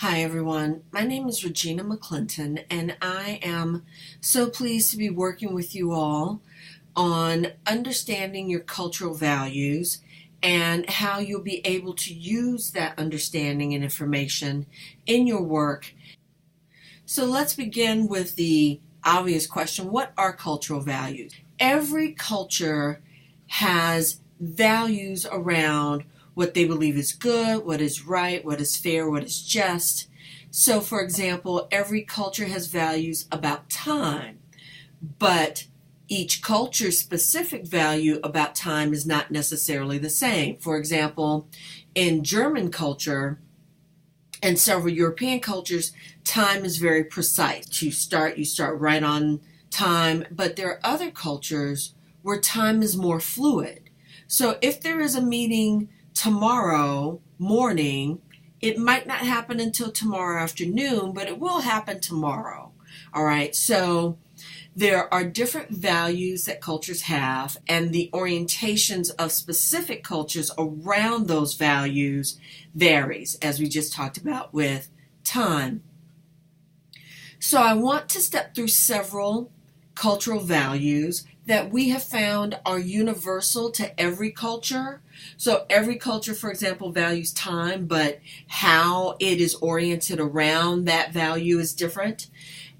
Hi everyone, my name is Regina McClinton and I am so pleased to be working with you all on understanding your cultural values and how you'll be able to use that understanding and information in your work. So let's begin with the obvious question, what are cultural values? Every culture has values around what they believe is good, what is right, what is fair, what is just. So, for example, every culture has values about time, but each culture's specific value about time is not necessarily the same. For example, in German culture and several European cultures, time is very precise. You start right on time, but there are other cultures where time is more fluid. So if there is a meeting tomorrow morning, it might not happen until tomorrow afternoon, but it will happen tomorrow. All right, so there are different values that cultures have, and the orientations of specific cultures around those values varies, as we just talked about with time. So I want to step through several cultural values that we have found are universal to every culture. So every culture, for example, values time, but how it is oriented around that value is different.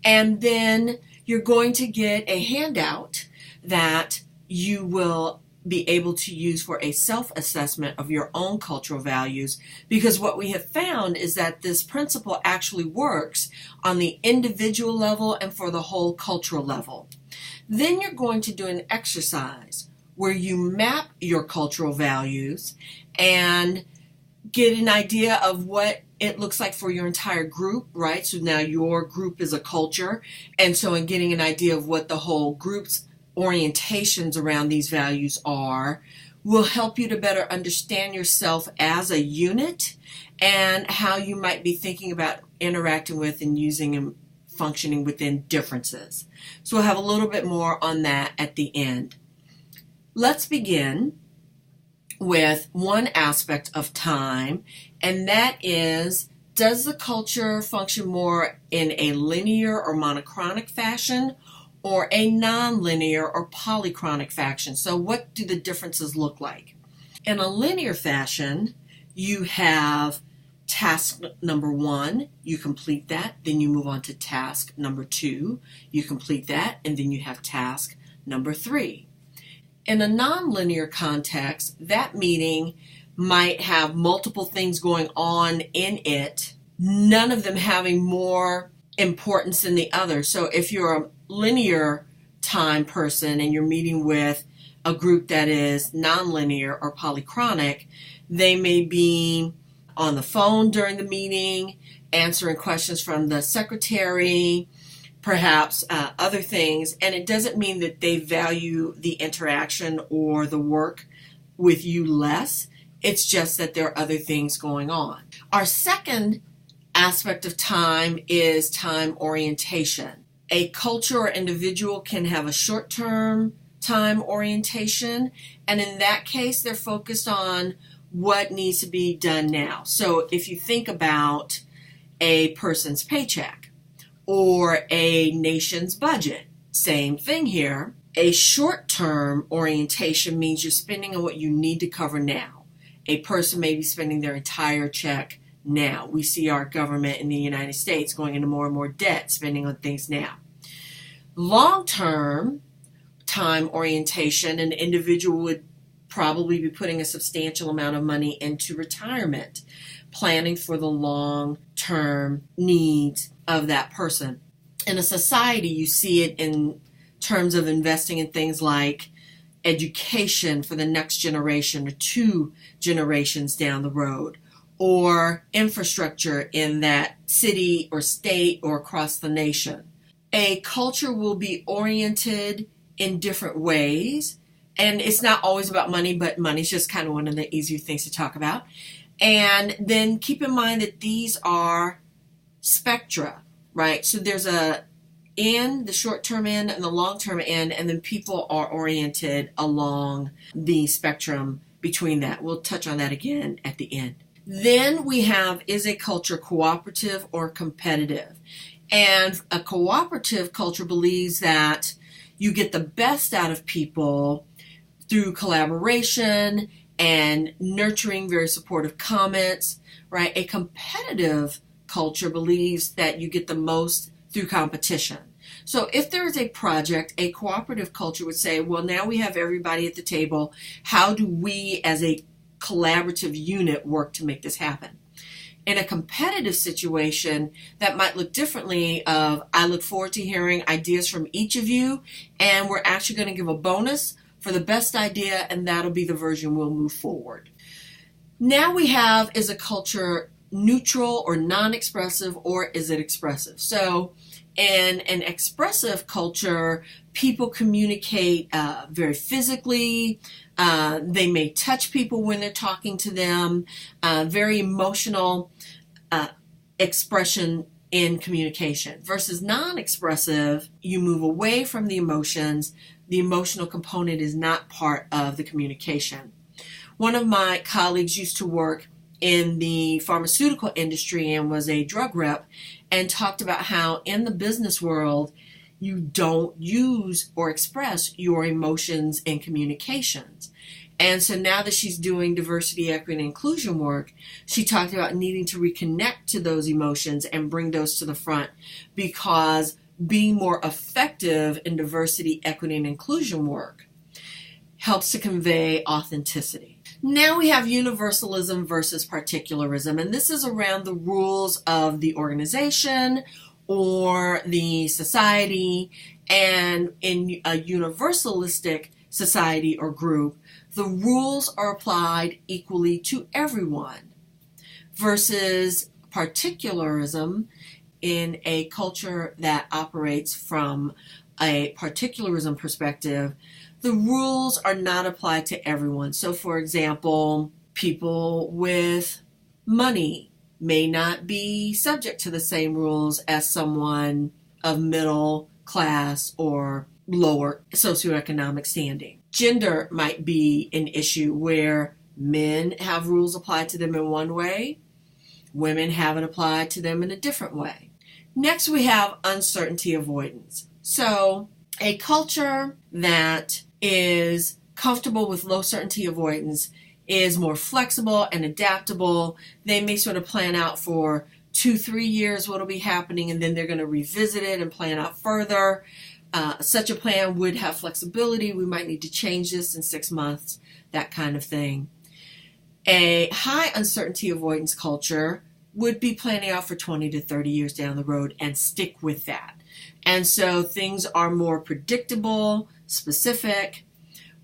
And then you're going to get a handout that you will be able to use for a self-assessment of your own cultural values, because what we have found is that this principle actually works on the individual level and for the whole cultural level. Then you're going to do an exercise where you map your cultural values and get an idea of what it looks like for your entire group, right? So now your group is a culture. And so in getting an idea of what the whole group's orientations around these values are, will help you to better understand yourself as a unit and how you might be thinking about interacting with and using and functioning within differences. So we'll have a little bit more on that at the end. Let's begin with one aspect of time, and that is, does the culture function more in a linear or monochronic fashion or a non-linear or polychronic fashion? So what do the differences look like? In a linear fashion, you have task number 1, you complete that, then you move on to task number 2, you complete that, and then you have task number 3. In a non-linear context, that meeting might have multiple things going on in it, none of them having more importance than the other. So if you're a linear time person and you're meeting with a group that is non-linear or polychronic, they may be on the phone during the meeting, answering questions from the secretary, perhaps other things, and it doesn't mean that they value the interaction or the work with you less. It's just that there are other things going on. Our second aspect of time is time orientation. A culture or individual can have a short-term time orientation, and in that case, they're focused on what needs to be done now. So if you think about a person's paycheck or a nation's budget, same thing here. A short-term orientation means you're spending on what you need to cover now. A person may be spending their entire check now. We see our government in the United States going into more and more debt, spending on things now. Long-term time orientation, an individual would probably be putting a substantial amount of money into retirement, planning for the long-term needs of that person. In a society, you see it in terms of investing in things like education for the next generation or 2 generations down the road, or infrastructure in that city or state or across the nation. A culture will be oriented in different ways, and it's not always about money, but money's just kind of one of the easier things to talk about. And then keep in mind that these are spectra, right? So there's a end, the short-term end, and the long-term end, and then people are oriented along the spectrum between that. We'll touch on that again at the end. Then we have, is a culture cooperative or competitive? And a cooperative culture believes that you get the best out of people through collaboration and nurturing very supportive comments, right? A competitive culture believes that you get the most through competition. So if there is a project, a cooperative culture would say, well, now we have everybody at the table. How do we as a collaborative unit work to make this happen? In a competitive situation, that might look differently of, I look forward to hearing ideas from each of you, and we're actually going to give a bonus for the best idea, and that'll be the version we'll move forward. Now we have, is a culture neutral or non-expressive, or is it expressive? So in an expressive culture, people communicate very physically. They may touch people when they're talking to them. Very emotional expression in communication. Versus non-expressive, you move away from the emotions. The emotional component is not part of the communication. One of my colleagues used to work in the pharmaceutical industry and was a drug rep, and talked about how in the business world you don't use or express your emotions in communications. And so now that she's doing diversity, equity, and inclusion work, she talked about needing to reconnect to those emotions and bring those to the front, because being more effective in diversity, equity, and inclusion work helps to convey authenticity. Now we have universalism versus particularism, and this is around the rules of the organization or the society. And in a universalistic society or group, the rules are applied equally to everyone, versus particularism in a culture that operates from a particularism perspective. The rules are not applied to everyone. So, for example, people with money may not be subject to the same rules as someone of middle class or lower socioeconomic standing. Gender might be an issue where men have rules applied to them in one way, women have it applied to them in a different way. Next, we have uncertainty avoidance. So, a culture that is comfortable with low certainty avoidance is more flexible and adaptable. They may sort of plan out for 2-3 years what will be happening, and then they're going to revisit it and plan out further. Such a plan would have flexibility. We might need to change this in 6 months, that kind of thing. A high uncertainty avoidance culture would be planning out for 20 to 30 years down the road and stick with that. And so things are more predictable, specific.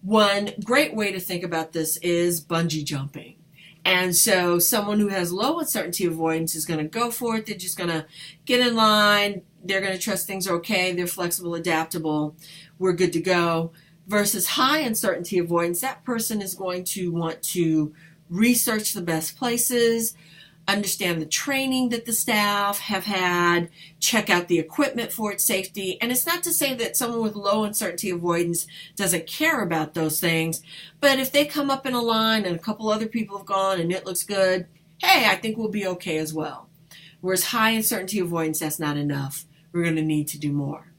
One great way to think about this is bungee jumping. And so someone who has low uncertainty avoidance is going to go for it. They're just going to get in line. They're going to trust things are okay. They're flexible, adaptable. We're good to go. Versus high uncertainty avoidance, that person is going to want to research the best places, understand the training that the staff have had, check out the equipment for its safety. And it's not to say that someone with low uncertainty avoidance doesn't care about those things, but if they come up in a line and a couple other people have gone and it looks good, hey, I think we'll be okay as well. Whereas high uncertainty avoidance, that's not enough. We're going to need to do more.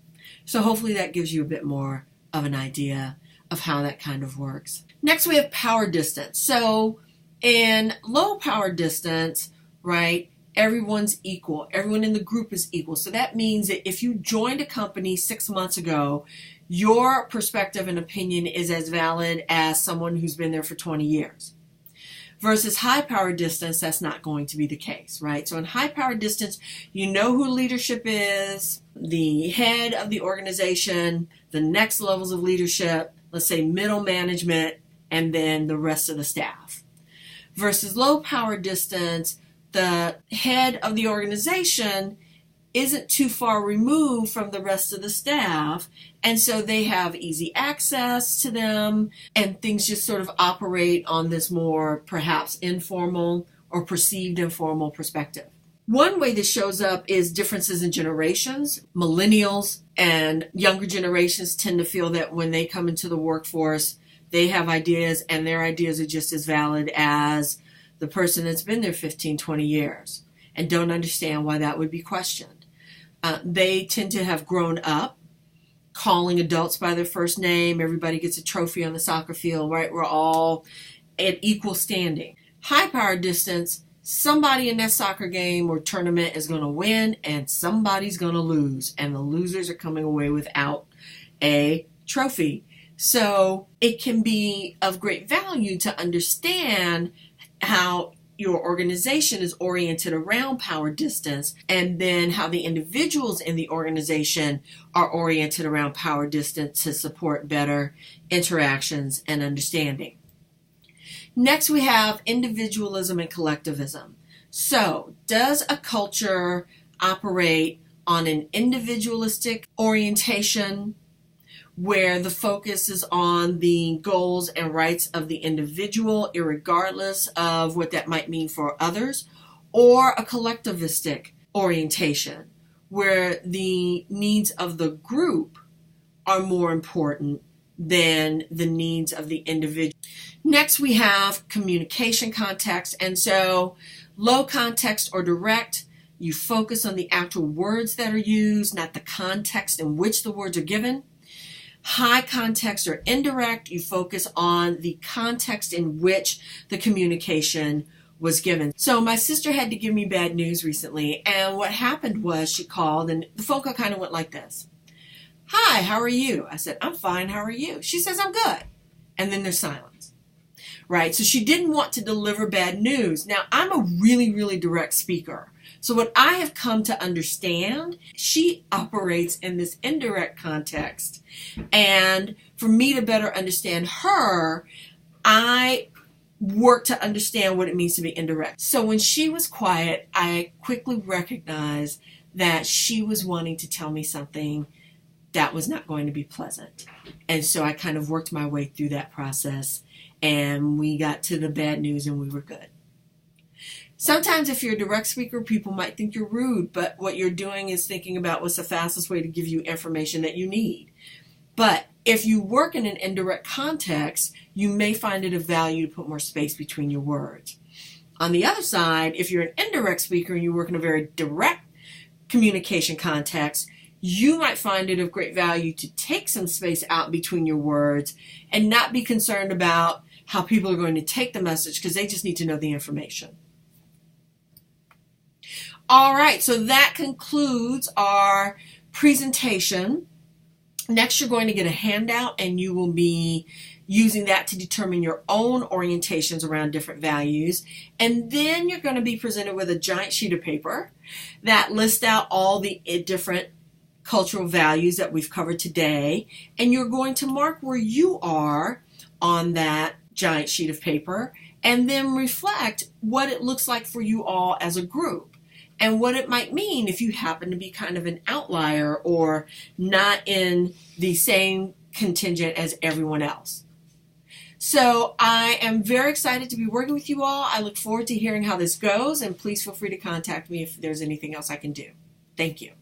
So hopefully that gives you a bit more of an idea of how that kind of works. Next, we have power distance. So in low power distance, right, everyone's equal. Everyone in the group is equal. So that means that if you joined a company 6 months ago, your perspective and opinion is as valid as someone who's been there for 20 years. Versus high power distance, that's not going to be the case, right? So in high power distance, you know who leadership is, the head of the organization, the next levels of leadership, let's say middle management, and then the rest of the staff. Versus low power distance, the head of the organization isn't too far removed from the rest of the staff, and so they have easy access to them, and things just sort of operate on this more perhaps informal or perceived informal perspective. One way this shows up is differences in generations. Millennials and younger generations tend to feel that when they come into the workforce, they have ideas, and their ideas are just as valid as the person that's been there 15, 20 years and don't understand why that would be questioned. They tend to have grown up calling adults by their first name. Everybody gets a trophy on the soccer field, right? We're all at equal standing. High power distance, somebody in that soccer game or tournament is going to win and somebody's going to lose, and the losers are coming away without a trophy. So it can be of great value to understand how your organization is oriented around power distance, and then how the individuals in the organization are oriented around power distance to support better interactions and understanding. Next, we have individualism and collectivism. So, does a culture operate on an individualistic orientation where the focus is on the goals and rights of the individual, irregardless of what that might mean for others, or a collectivistic orientation where the needs of the group are more important than the needs of the individual? Next, we have communication context. And so low context or direct, you focus on the actual words that are used, not the context in which the words are given. High context or indirect, you focus on the context in which the communication was given. So my sister had to give me bad news recently, and what happened was she called, and the phone call kind of went like this. Hi, how are you? I said, I'm fine, how are you? She says, I'm good. And then there's silence. Right? So she didn't want to deliver bad news. Now, I'm a really, really direct speaker. So what I have come to understand, she operates in this indirect context. And for me to better understand her, I work to understand what it means to be indirect. So when she was quiet, I quickly recognized that she was wanting to tell me something that was not going to be pleasant. And so I kind of worked my way through that process, and we got to the bad news and we were good. Sometimes if you're a direct speaker, people might think you're rude, but what you're doing is thinking about what's the fastest way to give you information that you need. But if you work in an indirect context, you may find it of value to put more space between your words. On the other side, if you're an indirect speaker and you work in a very direct communication context, you might find it of great value to take some space out between your words and not be concerned about how people are going to take the message, because they just need to know the information. All right, so that concludes our presentation. Next, you're going to get a handout, and you will be using that to determine your own orientations around different values. And then you're going to be presented with a giant sheet of paper that lists out all the different cultural values that we've covered today. And you're going to mark where you are on that giant sheet of paper, and then reflect what it looks like for you all as a group, and what it might mean if you happen to be kind of an outlier or not in the same contingent as everyone else. So I am very excited to be working with you all. I look forward to hearing how this goes, and please feel free to contact me if there's anything else I can do. Thank you.